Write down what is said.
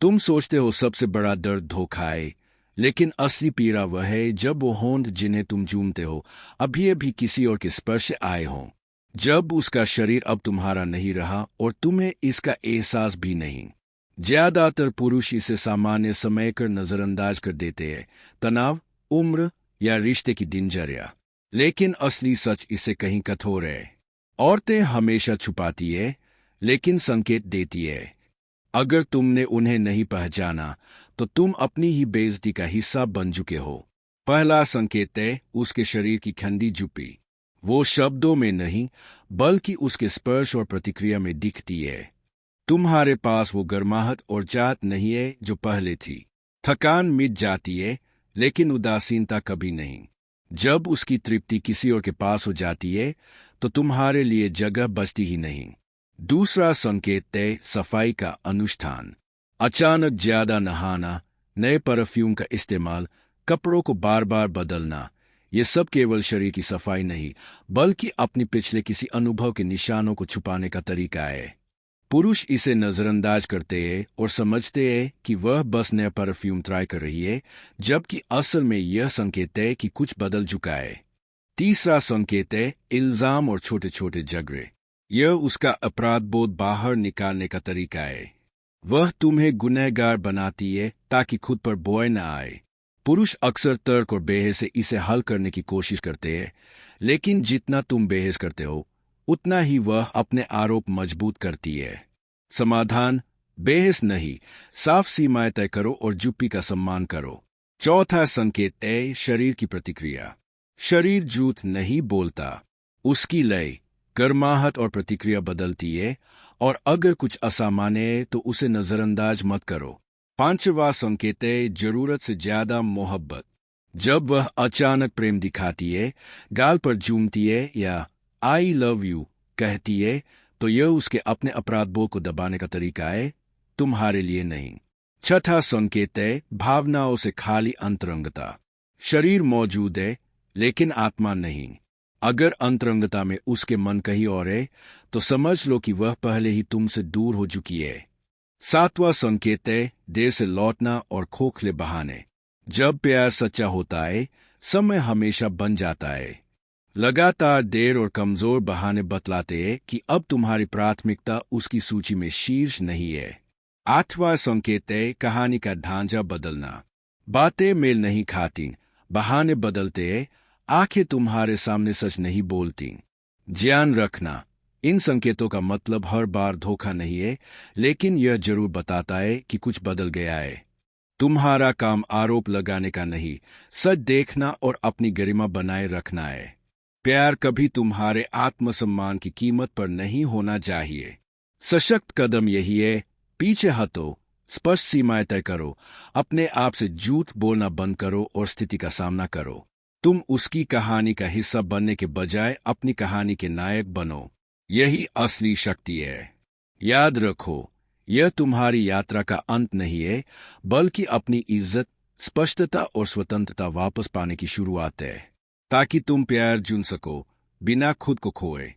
तुम सोचते हो सबसे बड़ा दर्द धोखा है, लेकिन असली पीड़ा वह है जब वो होंठ जिन्हें तुम चूमते हो अभी अभी किसी और के स्पर्श से आए हों। जब उसका शरीर अब तुम्हारा नहीं रहा और तुम्हें इसका एहसास भी नहीं। ज्यादातर पुरुष इसे सामान्य समय कर नजरअंदाज कर देते हैं, तनाव, उम्र या रिश्ते की दिनचर्या। लेकिन असली सच इससे कहीं कठोर है। औरतें हमेशा छुपाती है, लेकिन संकेत देती है। अगर तुमने उन्हें नहीं पहचाना तो तुम अपनी ही बेइज्जती का हिस्सा बन चुके हो। पहला संकेत है उसके शरीर की ठंडी चुप्पी। वो शब्दों में नहीं, बल्कि उसके स्पर्श और प्रतिक्रिया में दिखती है। तुम्हारे पास वो गर्माहट और चाहत नहीं है जो पहले थी। थकान मिट जाती है, लेकिन उदासीनता कभी नहीं। जब उसकी तृप्ति किसी और के पास हो जाती है तो तुम्हारे लिए जगह बचती ही नहीं। दूसरा संकेत है सफाई का अनुष्ठान। अचानक ज्यादा नहाना, नए परफ्यूम का इस्तेमाल, कपड़ों को बार बार बदलना, ये सब केवल शरीर की सफाई नहीं, बल्कि अपनी पिछले किसी अनुभव के निशानों को छुपाने का तरीका है। पुरुष इसे नजरअंदाज करते हैं और समझते हैं कि वह बस नया परफ्यूम ट्राई कर रही है, जबकि असल में यह संकेत है कि कुछ बदल चुका है। तीसरा संकेत है इल्जाम और छोटे छोटे झगड़े। यह उसका अपराध बोध बाहर निकालने का तरीका है। वह तुम्हें गुनहगार बनाती है ताकि खुद पर बोझ न आए। पुरुष अक्सर तर्क और बहस से इसे हल करने की कोशिश करते हैं, लेकिन जितना तुम बहस करते हो उतना ही वह अपने आरोप मजबूत करती है। समाधान बहस नहीं, साफ सीमाएं तय करो और चुप्पी का सम्मान करो। चौथा संकेत है शरीर की प्रतिक्रिया। शरीर झूठ नहीं बोलता, उसकी लय, गर्माहट और प्रतिक्रिया बदलती है, और अगर कुछ असामान्य है तो उसे नजरअंदाज मत करो। पांचवा संकेत है जरूरत से ज्यादा मोहब्बत। जब वह अचानक प्रेम दिखाती है, गाल पर चूमती है या आई लव यू कहती है, तो यह उसके अपने अपराध बोध को दबाने का तरीका है, तुम्हारे लिए नहीं। छठा संकेत है भावनाओं से खाली अंतरंगता। शरीर मौजूद है, लेकिन आत्मा नहीं। अगर अंतरंगता में उसके मन कहीं और है, तो समझ लो कि वह पहले ही तुमसे दूर हो चुकी है। सातवां संकेत है देर से लौटना और खोखले बहाने। जब प्यार सच्चा होता है, समय हमेशा बन जाता है। लगातार देर और कमजोर बहाने बतलाते हैं कि अब तुम्हारी प्राथमिकता उसकी सूची में शीर्ष नहीं है। आठवां संकेत है कहानी का ढांचा बदलना। बातें मेल नहीं खाती, बहाने बदलते हैं, आंखें तुम्हारे सामने सच नहीं बोलती। ध्यान रखना, इन संकेतों का मतलब हर बार धोखा नहीं है, लेकिन यह जरूर बताता है कि कुछ बदल गया है। तुम्हारा काम आरोप लगाने का नहीं, सच देखना और अपनी गरिमा बनाए रखना है। प्यार कभी तुम्हारे आत्मसम्मान की कीमत पर नहीं होना चाहिए। सशक्त कदम यही है, पीछे हटो, स्पष्ट सीमाएं तय करो, अपने आप से झूठ बोलना बंद करो और स्थिति का सामना करो। तुम उसकी कहानी का हिस्सा बनने के बजाय अपनी कहानी के नायक बनो। यही असली शक्ति है। याद रखो, यह तुम्हारी यात्रा का अंत नहीं है, बल्कि अपनी इज्जत, स्पष्टता और स्वतंत्रता वापस पाने की शुरुआत है, ताकि तुम प्यार चुन सको बिना खुद को खोए।